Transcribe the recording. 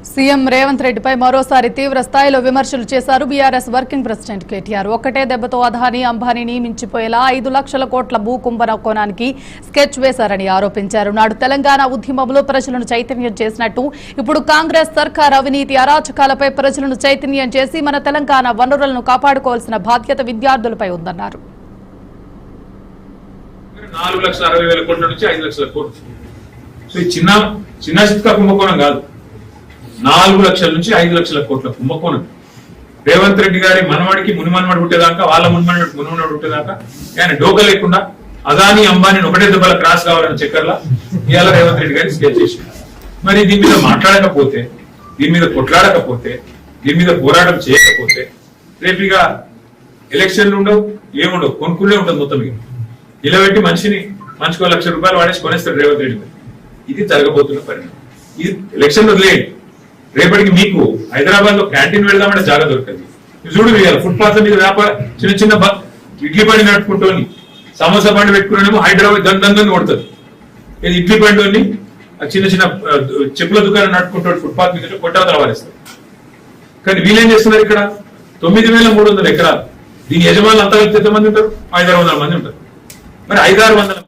CM Revanth రెడ్డిపై మరోసారి తీవ్ర స్థాయిలో విమర్శలు చేశారు బీఆర్ఎస్ వర్కింగ్ ప్రెసిడెంట్ కేటీఆర్. ఒక్కటే దెబ్బతో అదానీ అంబానీని మించిపోయేలా 5 లక్షల కోట్ల భూ కుంభకోణానికి స్కెచ్ వేశారని ఆరోపించారు. నాడు తెలంగాణ ఉద్యమంలో ప్రజలను చైతన్యం చేసినట్టు ఇప్పుడు కాంగ్రెస్ సర్కార్ అవినీతి అరాచకాలపై ప్రజలను చైతన్యం చేసి మన తెలంగాణ వనరులను కాపాడుకోవాల్సిన బాధ్యత విద్యార్థులపై ఉందన్నారు. 4,60,000 కోట్ల నుంచి 5 లక్షల కోట్లు. సో చిన్న కుంభకోణం కాదు, 4 లక్షల నుంచి 5 లక్షల కోట్ల కుంభకోణం. రేవంత్ రెడ్డి గారి మనవాడికి మునిమనవాడు పుట్టేదాకా, వాళ్ళ మునిమనవాడు పుట్టేదాకా ఆయన డోక లేకుండా అదానీ అంబానీ ఒకటే దెబ్బల క్రాస్ కావాలని చక్కర్లా ఇవాళ రేవంత్ రెడ్డి గారిని స్కెచ్ చేసింది. మరి దీని మీద మాట్లాడకపోతే, దీని మీద కొట్లాడకపోతే, దీని మీద పోరాటం చేయకపోతే రేపు ఇక ఎలక్షన్లు ఉండవు, ఏముండవు, కొనుక్కులే ఉంటుంది మొత్తం. ఇక నిలబెట్టి మనిషికి 1 లక్ష రూపాయలు వాడేసి కొనేస్తాడు రేవంత్ రెడ్డి గారు. ఇది జరగబోతున్న పరిణామం. ఇది ఎలక్షన్ వదిలేయండి, రేపటికి మీకు హైదరాబాద్ లో క్యాంటీన్ వెళ్దామంటే జాగా దొరుకుతుంది. చూడు ఫుట్పాత్ మీద వ్యాపారం చిన్న చిన్న ఇడ్లీ బండి నడుపుకుంటూ సమోసా బండి పెట్టుకునేమో హైదరాబాద్ దందని కొడుతుంది. ఇది ఇడ్లీ బండి చిన్న చిన్న చెప్పుల దుకాణం నడుపుకుంటూ ఫుట్పాత్ మీద కొట్టవతల వారేస్తారు. కానీ వీళ్ళేం చేస్తున్నారు, ఇక్కడ 9,300 ఎకరాలు. దీని యజమానులు అంతా ఎంతమంది ఉంటారు? 500-600 మంది ఉంటారు. మరి 500-600